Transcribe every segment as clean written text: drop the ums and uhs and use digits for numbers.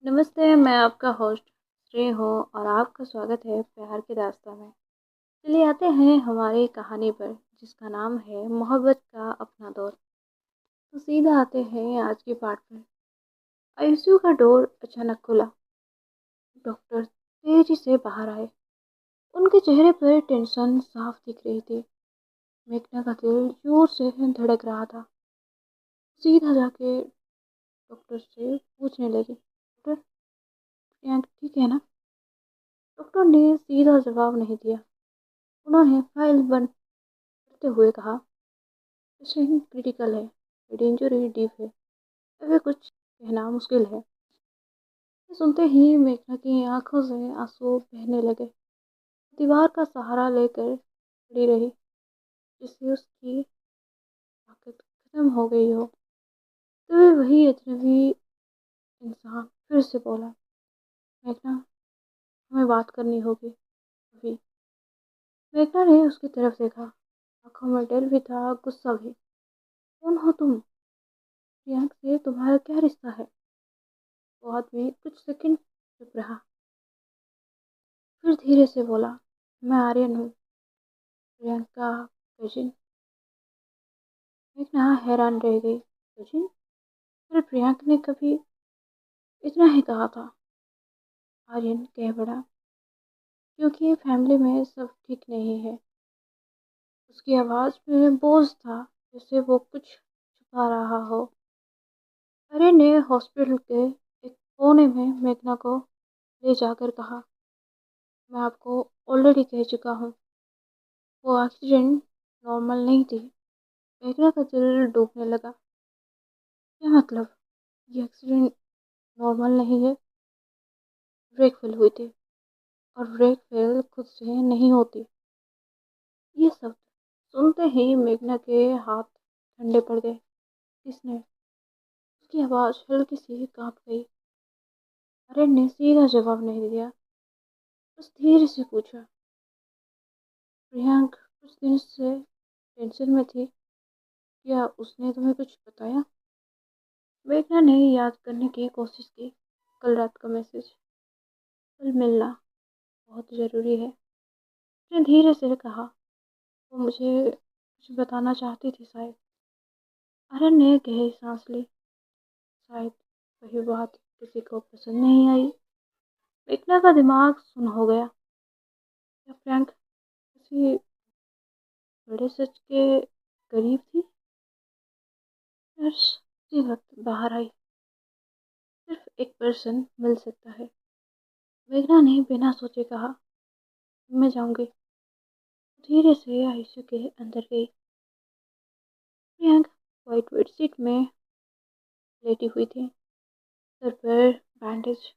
नमस्ते, मैं आपका होस्ट श्रेय हूँ और आपका स्वागत है प्यार की दास्तां में। चलिए आते हैं हमारी कहानी पर जिसका नाम है मोहब्बत का अपना दौर। तो सीधा आते हैं आज के पार्ट पर। आईसीयू का डोर अचानक खुला। डॉक्टर तेजी से बाहर आए। उनके चेहरे पर टेंशन साफ दिख रही थी। मेघना का दिल जोर से धड़क रहा था। सीधा जाके डॉक्टर से पूछने लगी, डॉक्टर प्रियंक ठीक है ना? डॉक्टर ने सीधा जवाब नहीं दिया। उन्होंने फाइल बंद करते हुए कहा, पेशेंट क्रिटिकल है, हेड इंजरी डीप है, अभी कुछ कहना मुश्किल है। ये सुनते ही मेघना की आंखों से आंसू बहने लगे। दीवार का सहारा लेकर खड़ी रही, जिससे उसकी ताकत खत्म हो गई हो। तभी वही अजनबी इंसान फिर से बोला, मेघना हमें बात करनी होगी अभी। मेघना ने उसकी तरफ देखा। आंखों में डर भी था, गुस्सा भी। कौन हो तुम? प्रियंक से तुम्हारा क्या रिश्ता है? वो आदमी कुछ सेकंड चुप रहा, फिर धीरे से बोला, मैं आर्यन हूँ, प्रियंका कजिन। मेघना हैरान रह गई। कजिन? फिर प्रियंक ने कभी इतना ही कहा था? आर्यन कह पड़ा, क्योंकि फैमिली में सब ठीक नहीं है। उसकी आवाज़ में बोझ था, जैसे वो कुछ छुपा रहा हो। आर्यन ने हॉस्पिटल के एक कोने में मेघना को ले जाकर कहा, मैं आपको ऑलरेडी कह चुका हूँ, वो एक्सीडेंट नॉर्मल नहीं थी। मेघना का दिल डूबने लगा। क्या मतलब? ये एक्सीडेंट नॉर्मल नहीं है? ब्रेक फेल हुई थी, और ब्रेक फेल खुद से नहीं होती। ये शब्द सुनते ही मेघना के हाथ ठंडे पड़ गए। किसने? उसकी आवाज़ हल्की सी कांप गई। अरे ने सीधा जवाब नहीं दिया, बस धीरे से पूछा, प्रियंक कुछ दिन से टेंशन में थी, क्या उसने तुम्हें कुछ बताया? मेघना ने याद करने की कोशिश की। कल रात का मैसेज, कल मिलना बहुत ज़रूरी है, उसने धीरे से कहा। वो मुझे कुछ बताना चाहती थी शायद। अरन ने गहरी सांस ली। शायद वही बात किसी को पसंद नहीं आई। मेघना का दिमाग सुन हो गया। क्या फ्रैंक किसी बड़े सच के करीब थी? नर्स उसी वक्त बाहर आई। सिर्फ एक पर्सन मिल सकता है, मेघना ने बिना सोचे कहा। मैं जाऊंगी। धीरे से आईसीयू के अंदर गई। प्रियंक वाइट बेडशीट में लेटी हुई थी, सर पर बैंडेज,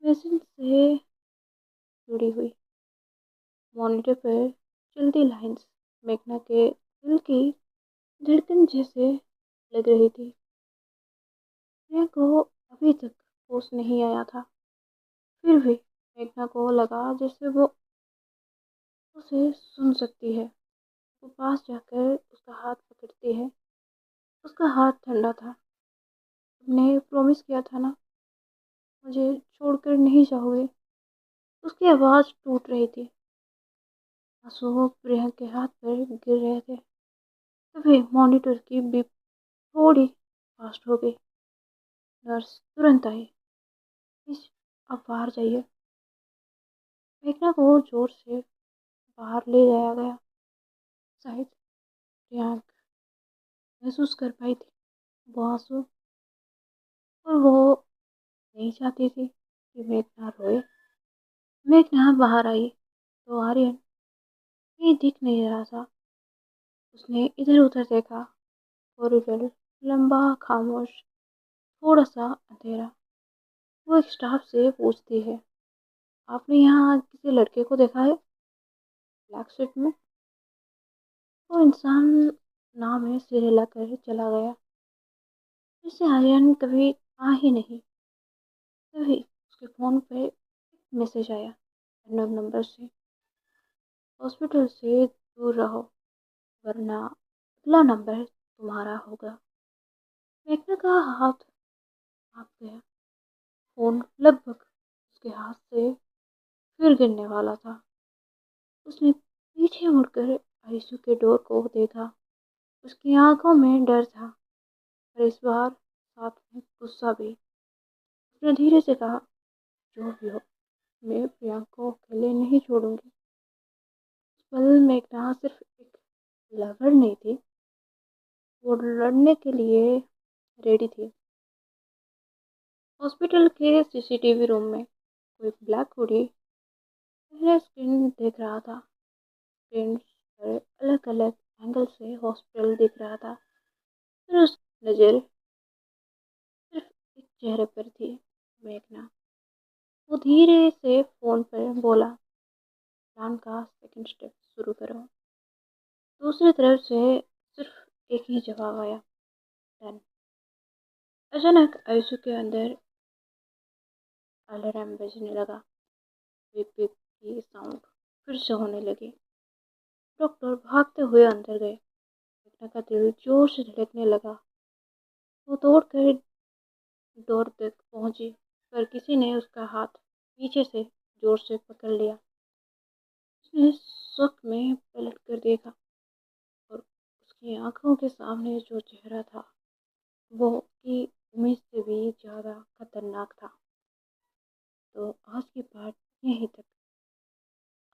मशीन से जुड़ी हुई। मॉनिटर पर चलती लाइंस मेघना के दिल की धड़कन जैसे लग रही थी। प्रिया को अभी तक होश नहीं आया था, फिर भी मेघना को लगा जैसे वो उसे सुन सकती है। वो पास जाकर उसका हाथ पकड़ती है। उसका हाथ ठंडा था। तुमने प्रॉमिस किया था ना, मुझे छोड़कर नहीं जाओगे? उसकी आवाज़ टूट रही थी। आंसू प्रिया के हाथ पर गिर रहे थे। तभी मॉनिटर की बीप थोड़ी फास्ट हो गई। नर्स तुरंत आई। प्लीज आप बाहर जाइए। मेघना को जोर से बाहर ले जाया गया। शायद प्रियांक महसूस कर पाई थी वो आंसू, और वो नहीं चाहती थी कि मेघना रोए। मेघना बाहर आई तो आर्यन कहीं दिख नहीं रहा था। उसने इधर उधर देखा। कॉरिडोर लंबा, खामोश, थोड़ा सा अंधेरा। वो एक स्टाफ से पूछती है, आपने यहाँ किसी लड़के को देखा है ब्लैक सूट में? वो इंसान नाव में सिर हिलाकर चला गया। जैसे आर्यन कभी आ ही नहीं। तभी उसके फ़ोन पे मैसेज आया, रैंडम नंबर से, हॉस्पिटल से दूर रहो वरना अगला नंबर तुम्हारा होगा। मेघना का हाथ कांप गया। फ़ोन लगभग उसके हाथ से फिर गिरने वाला था। उसने पीछे मुड़कर आईसीयू के डोर को देखा। उसकी आंखों में डर था और इस बार साथ में गुस्सा भी। उसने धीरे से कहा, जो भी हो, मैं प्रियंका को अकेले नहीं छोड़ूंगी। उस पल मेघना सिर्फ एक लवर नहीं थी, वो लड़ने के लिए रेडी थी। हॉस्पिटल के सीसीटीवी रूम में कोई ब्लैक हुडी पहले स्क्रीन देख रहा था। स्क्रीन पर अलग अलग एंगल से हॉस्पिटल दिख रहा था। फिर उसकी नज़र सिर्फ एक चेहरे पर थी, मेघना। वो धीरे से फोन पर बोला, प्लान का सेकंड स्टेप शुरू करो। दूसरी तरफ से सिर्फ एक ही जवाब आया, डन। अचानक आईसीयू के अंदर अलार्म बजने लगा। बिप बिप की साउंड फिर से होने लगी। डॉक्टर भागते हुए अंदर गए। मेघना का दिल जोर से धड़कने लगा। वो दौड़कर डोर तक पहुंची, पर किसी ने उसका हाथ पीछे से जोर से पकड़ लिया। उसने शक में पलट कर देखा और उसकी आंखों के सामने जो चेहरा था वो उसकी उम्मीद से भी ज़्यादा खतरनाक था। तो आज की पार्ट यहीं तक।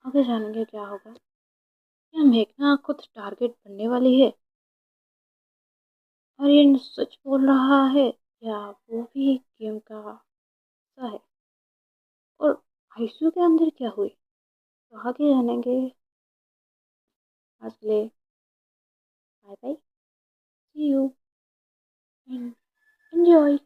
आगे जानेंगे क्या होगा। क्या मेघना खुद टारगेट बनने वाली है और ये सच बोल रहा है, या वो भी गेम का हिस्सा है? और आईसीयू के अंदर क्या हुई, तो आगे जानेंगे। आज के लिए bye bye, see you and enjoy.